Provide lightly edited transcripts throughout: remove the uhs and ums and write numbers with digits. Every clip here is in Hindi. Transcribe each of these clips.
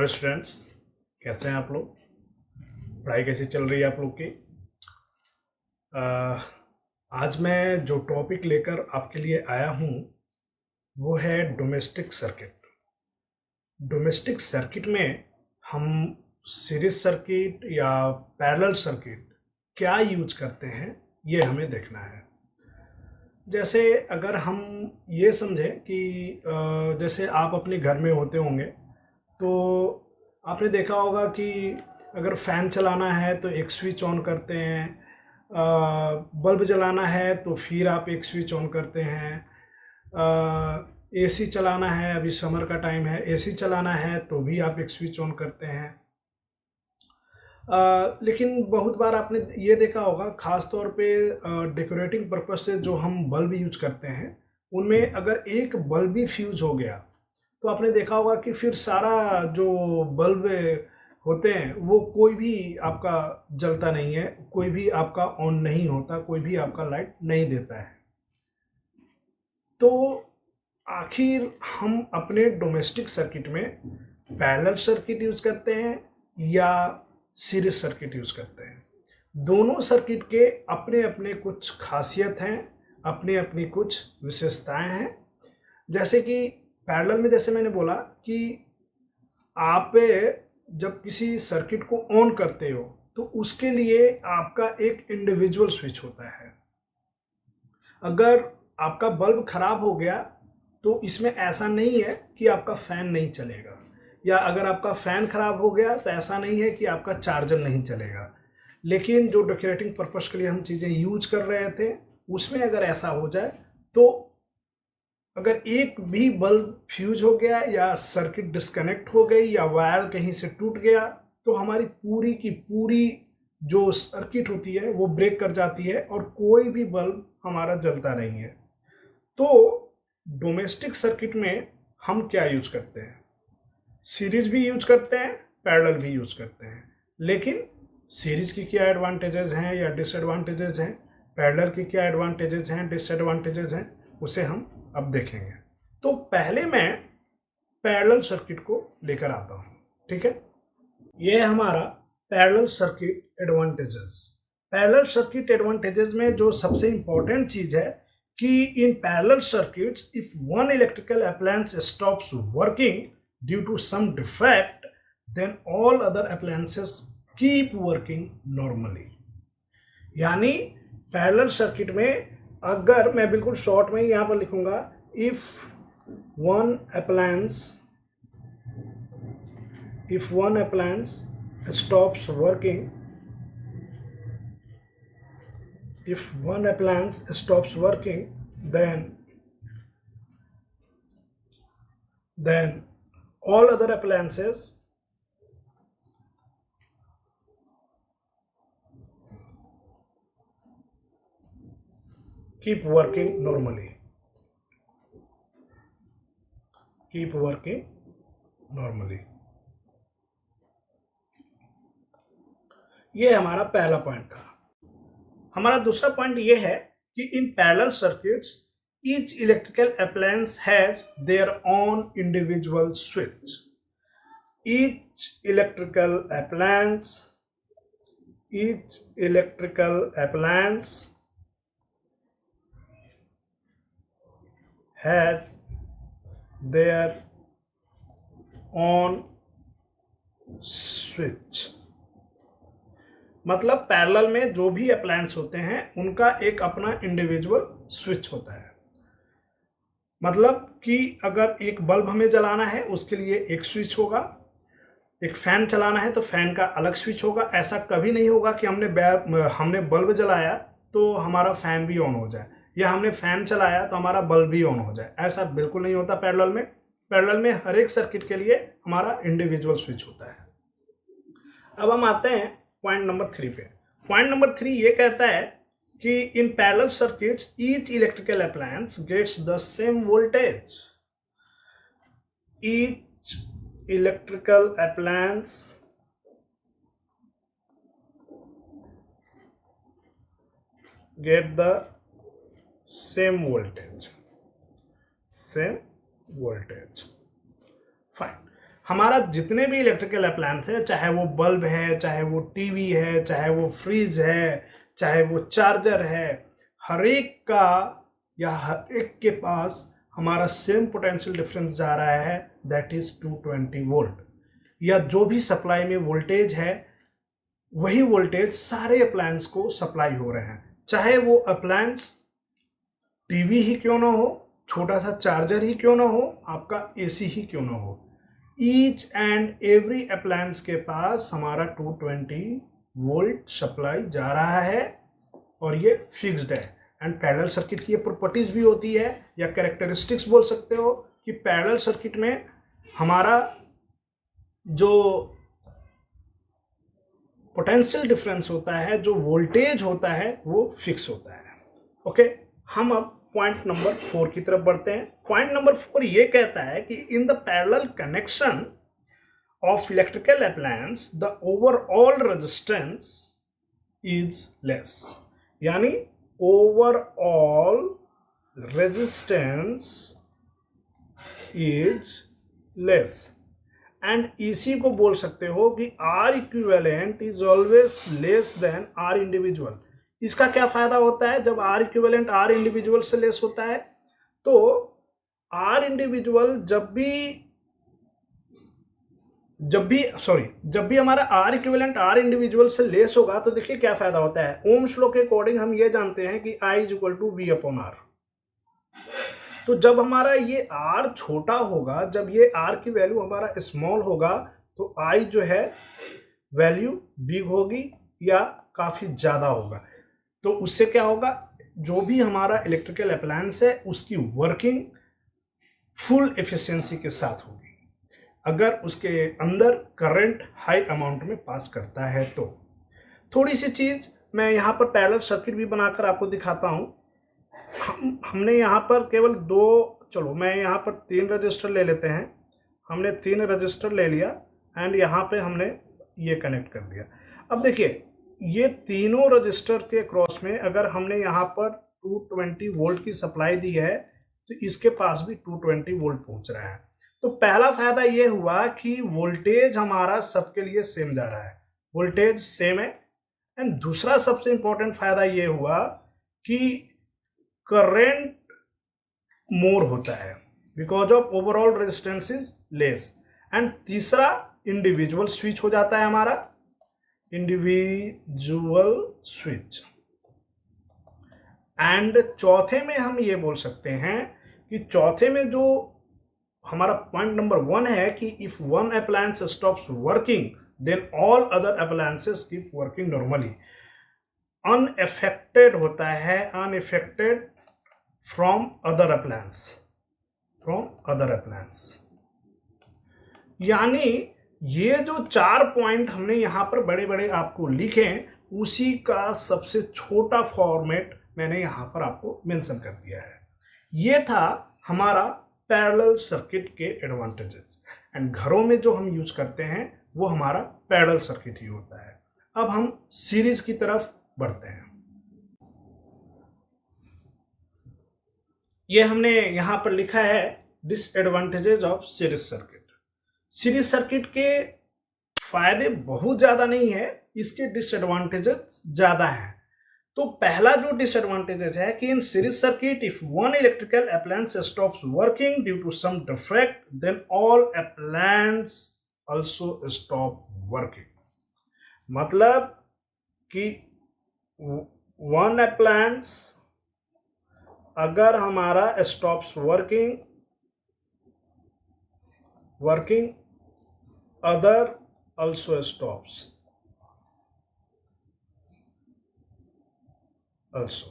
स्टूडेंट्स, कैसे हैं आप लोग? पढ़ाई कैसी चल रही है आप लोग की? आज मैं जो टॉपिक लेकर आपके लिए आया हूँ वो है डोमेस्टिक सर्किट। डोमेस्टिक सर्किट में हम सीरीज सर्किट या पैरेलल सर्किट क्या यूज करते हैं ये हमें देखना है। जैसे अगर हम ये समझें कि जैसे आप अपने घर में होते होंगे तो आपने देखा होगा कि अगर फ़ैन चलाना है तो एक स्विच ऑन करते हैं, बल्ब जलाना है तो फिर आप एक स्विच ऑन करते हैं, एसी चलाना है, अभी समर का टाइम है, एसी चलाना है तो भी आप एक स्विच ऑन करते हैं। लेकिन बहुत बार आपने ये देखा होगा, ख़ास तौर पे डेकोरेटिंग पर्पस से जो हम बल्ब यूज करते हैं उनमें अगर एक बल्ब भी फ्यूज हो गया तो आपने देखा होगा कि फिर सारा जो बल्ब होते हैं वो कोई भी आपका जलता नहीं है, कोई भी आपका ऑन नहीं होता, कोई भी आपका लाइट नहीं देता है। तो आखिर हम अपने डोमेस्टिक सर्किट में पैरेलल सर्किट यूज करते हैं या सीरीज सर्किट यूज करते हैं? दोनों सर्किट के अपने अपने कुछ खासियत हैं, अपनी अपनी कुछ विशेषताएं हैं। जैसे कि पैरेलल में जैसे मैंने बोला कि आप जब किसी सर्किट को ऑन करते हो तो उसके लिए आपका एक इंडिविजुअल स्विच होता है। अगर आपका बल्ब खराब हो गया तो इसमें ऐसा नहीं है कि आपका फैन नहीं चलेगा, या अगर आपका फैन खराब हो गया तो ऐसा नहीं है कि आपका चार्जर नहीं चलेगा। लेकिन जो डेकोरेटिंग पर्पस के लिए हम चीज़ें यूज कर रहे थे उसमें अगर ऐसा हो जाए तो अगर एक भी बल्ब फ्यूज हो गया या सर्किट डिस्कनेक्ट हो गई या वायर कहीं से टूट गया तो हमारी पूरी की पूरी जो सर्किट होती है वो ब्रेक कर जाती है और कोई भी बल्ब हमारा जलता नहीं है। तो डोमेस्टिक सर्किट में हम क्या यूज करते हैं? सीरीज भी यूज करते हैं, पैरेलल भी यूज करते हैं। लेकिन सीरीज की क्या एडवांटेजेस हैं या डिसएडवांटेजेस हैं, पैरेलल की क्या एडवांटेजेस हैं, डिसएडवांटेजेस हैं, उसे हम अब देखेंगे। तो पहले मैं पैरेलल सर्किट को लेकर आता हूं, ठीक है? यह हमारा parallel circuit advantages. Parallel circuit advantages में जो सबसे इंपॉर्टेंट चीज है कि in parallel circuits if one electrical appliance stops working due to some defect then all other appliances keep working normally. यानी पैरेलल सर्किट में अगर मैं बिल्कुल शॉर्ट में यहां पर लिखूंगा, if one appliance stops working, if one appliance stops working then all other appliances keep working normally. ये हमारा पहला पॉइंट था। हमारा दूसरा पॉइंट ये है कि in parallel circuits each electrical appliance has their own individual switch. Each electrical appliance has their own switch। मतलब पैरेलल में जो भी अप्लायंस होते हैं उनका एक अपना इंडिविजुअल स्विच होता है। मतलब कि अगर एक बल्ब हमें जलाना है उसके लिए एक स्विच होगा, एक फैन चलाना है तो फैन का अलग स्विच होगा। ऐसा कभी नहीं होगा कि हमने बल्ब जलाया तो हमारा फैन भी ऑन हो जाए, या हमने फैन चलाया तो हमारा बल्ब भी ऑन हो जाए। ऐसा बिल्कुल नहीं होता पैरेलल में। पैरेलल में हर एक सर्किट के लिए हमारा इंडिविजुअल स्विच होता है। अब हम आते हैं पॉइंट नंबर 3 पे। पॉइंट नंबर 3 ये कहता है कि in parallel circuits each electrical appliance gets the same voltage. Each electrical appliance get the same voltage। Fine. हमारा जितने भी इलेक्ट्रिकल अप्लायंस है, चाहे वो बल्ब है, चाहे वो टीवी है, चाहे वो फ्रिज है, चाहे वो चार्जर है, हर एक का या हर एक के पास हमारा सेम पोटेंशियल डिफरेंस जा रहा है, दैट इज 220 वोल्ट। या जो भी सप्लाई में वोल्टेज है वही वोल्टेज सारे अप्लायंस को सप्लाई हो रहे हैं, चाहे वो अप्लायंस टीवी ही क्यों ना हो, छोटा सा चार्जर ही क्यों ना हो, आपका एसी ही क्यों ना हो, ईच एंड एवरी अप्लायंस के पास हमारा 220 वोल्ट सप्लाई जा रहा है और ये फिक्स्ड है। एंड पैरेलल सर्किट की ये प्रॉपर्टीज भी होती है या कैरेक्टरिस्टिक्स बोल सकते हो कि पैरेलल सर्किट में हमारा जो पोटेंशियल डिफरेंस होता है, जो वोल्टेज होता है, वो फिक्स होता है। ओके, हम अब पॉइंट नंबर 4 की तरफ बढ़ते हैं। पॉइंट नंबर 4 ये कहता है कि in the parallel connection of electrical appliance the overall resistance is less, यानी overall resistance is less. And इसी को बोल सकते हो कि R equivalent is always less than R individual. इसका क्या फायदा होता है जब आर इक्विवेलेंट आर इंडिविजुअल से लेस होता है? तो आर इंडिविजुअल जब भी हमारा आर इक्विवेलेंट आर इंडिविजुअल से लेस होगा तो देखिए क्या फायदा होता है। ओम्स लॉ के अकॉर्डिंग हम ये जानते हैं कि I is equal to V upon R. तो जब हमारा ये R छोटा होगा, जब ये R की वैल्यू हमारा स्मॉल होगा, तो I जो है वैल्यू बिग होगी या काफी ज्यादा होगा। तो उससे क्या होगा, जो भी हमारा इलेक्ट्रिकल अप्लायंस है उसकी वर्किंग फुल एफिशिएंसी के साथ होगी अगर उसके अंदर करंट हाई अमाउंट में पास करता है। तो थोड़ी सी चीज मैं यहाँ पर पैरेलल सर्किट भी बनाकर आपको दिखाता हूँ। हमने यहाँ पर केवल मैं यहाँ पर 3 रजिस्टर ले लेते हैं। हमने 3 रजिस्टर ले लिया एंड यहाँ पे हमने ये कनेक्ट कर दिया। अब देखिए ये तीनों रजिस्टर के क्रॉस में अगर हमने यहाँ पर 220 वोल्ट की सप्लाई दी है तो इसके पास भी 220 वोल्ट पहुंच रहा है। तो पहला फायदा ये हुआ कि वोल्टेज हमारा सबके लिए सेम जा रहा है, वोल्टेज सेम है। एंड दूसरा सबसे इंपॉर्टेंट फायदा ये हुआ कि करंट मोर होता है because of overall resistance is less. And तीसरा इंडिविजुअल स्विच हो जाता है हमारा, इंडिविजुअल स्विच। एंड चौथे में हम ये बोल सकते हैं कि चौथे में जो हमारा पॉइंट नंबर 1 है कि if one appliance stops working then all other appliances keep working normally. Unaffected होता है, अनएफेक्टेड फ्रॉम अदर अप्लायंस, यानी ये जो 4 पॉइंट हमने यहां पर बड़े बड़े आपको लिखे उसी का सबसे छोटा फॉर्मेट मैंने यहां पर आपको मेंशन कर दिया है। ये था हमारा पैरेलल सर्किट के एडवांटेजेस। एंड घरों में जो हम यूज करते हैं वो हमारा पैरेलल सर्किट ही होता है। अब हम सीरीज की तरफ बढ़ते हैं। ये हमने यहां पर लिखा है disadvantages of series circuit. Series circuit के फायदे बहुत ज्यादा नहीं है, इसके डिसएडवांटेजेस ज्यादा हैं। तो पहला जो डिसएडवांटेजेस है कि in series circuit if one electrical appliance stops working due to some defect then all appliance also stop working. मतलब कि वन अप्लायंस अगर हमारा stops working other also stops also।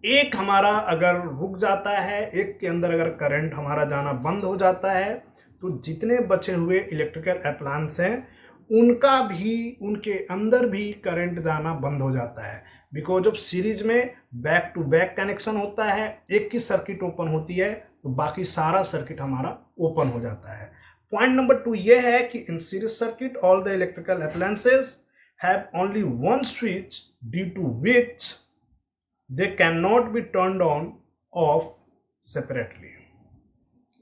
एक हमारा अगर रुक जाता है, एक के अंदर अगर करंट हमारा जाना बंद हो जाता है तो जितने बचे हुए इलेक्ट्रिकल अप्लायंस हैं उनके अंदर भी करंट जाना बंद हो जाता है। बिकॉज ऑफ सीरीज में बैक टू बैक कनेक्शन होता है, एक की सर्किट ओपन होती है तो बाकी सारा सर्किट हमारा ओपन हो जाता है। पॉइंट नंबर 2 ये है कि in series circuit all the electrical appliances have only one switch due to which they cannot be turned on off separately।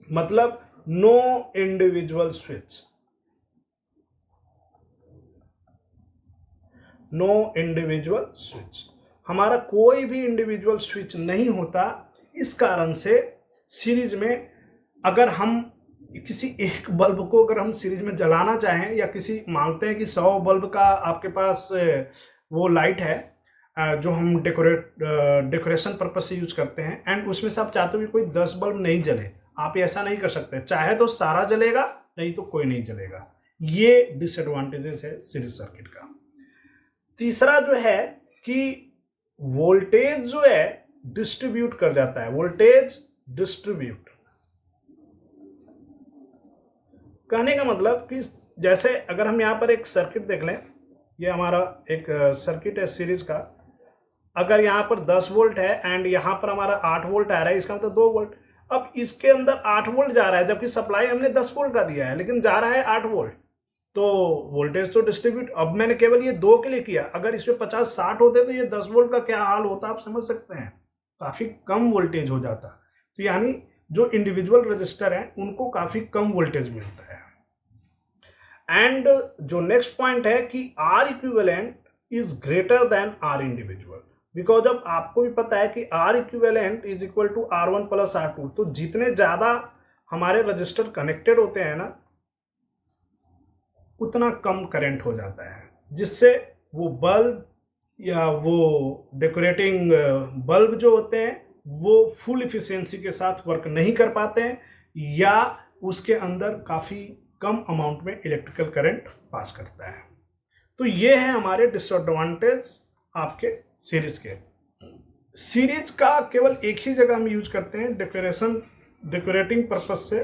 मतलब no individual switch, no individual switch, हमारा कोई भी इंडिविजुअल स्विच नहीं होता। इस कारण से सीरीज में अगर हम किसी एक बल्ब को अगर हम सीरीज में जलाना चाहें, या किसी मानते हैं कि 100 बल्ब का आपके पास वो लाइट है जो हम डेकोरेशन पर्पज से यूज करते हैं, एंड उसमें से आप चाहते हो कि कोई 10 बल्ब नहीं जले, आप ऐसा नहीं कर सकते। चाहे तो सारा जलेगा, नहीं तो कोई नहीं जलेगा। ये डिसएडवांटेजेस है सीरीज सर्किट का। तीसरा जो है कि वोल्टेज जो है डिस्ट्रीब्यूट कर जाता है, वोल्टेज डिस्ट्रीब्यूट। कहने का मतलब कि जैसे अगर हम यहाँ पर एक सर्किट देख लें, ये हमारा एक सर्किट है सीरीज का, अगर यहाँ पर 10 वोल्ट है एंड यहाँ पर हमारा 8 वोल्ट आ रहा है, इसका मतलब 2 वोल्ट। अब इसके अंदर 8 वोल्ट जा रहा है, जबकि सप्लाई हमने 10 वोल्ट का दिया है, लेकिन जा रहा है 8 वोल्ट, तो वोल्टेज तो डिस्ट्रीब्यूट। अब मैंने केवल ये 2 के लिए किया, अगर इसमें 50-60 होते तो ये 10 वोल्ट का क्या हाल होता, आप समझ सकते हैं, काफ़ी कम वोल्टेज हो जाता। तो यानी जो इंडिविजुअल रजिस्टर हैं उनको काफ़ी कम वोल्टेज मिलता है। एंड जो नेक्स्ट पॉइंट है कि R equivalent is greater than R individual, because अब आपको भी पता है कि R equivalent is equal to R1 plus R2। तो जितने ज़्यादा हमारे रजिस्टर कनेक्टेड होते हैं ना, उतना कम करंट हो जाता है, जिससे वो बल्ब या वो डेकोरेटिंग बल्ब जो होते हैं वो फुल इफिशियंसी के साथ वर्क नहीं कर पाते हैं, या उसके अंदर काफ़ी कम अमाउंट में इलेक्ट्रिकल करंट पास करता है। तो ये है हमारे डिसएडवांटेज आपके सीरीज के। सीरीज का केवल एक ही जगह हम यूज करते हैं, डेकोरेटिंग पर्पज से,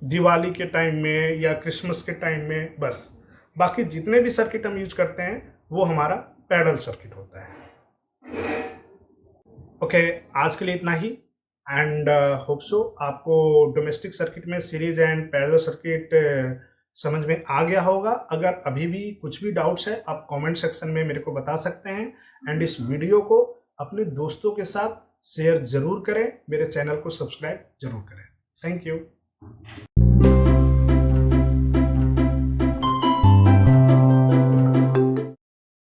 दिवाली के टाइम में या क्रिसमस के टाइम में, बस। बाकी जितने भी सर्किट हम यूज करते हैं वो हमारा पैरेलल सर्किट होता है। ओके, आज के लिए इतना ही, एंड होप सो आपको डोमेस्टिक सर्किट में सीरीज एंड पैरेलल सर्किट समझ में आ गया होगा। अगर अभी भी कुछ भी डाउट्स है, आप कमेंट सेक्शन में मेरे को बता सकते हैं, एंड इस वीडियो को अपने दोस्तों के साथ शेयर जरूर करें, मेरे चैनल को सब्सक्राइब जरूर करें। Thank you.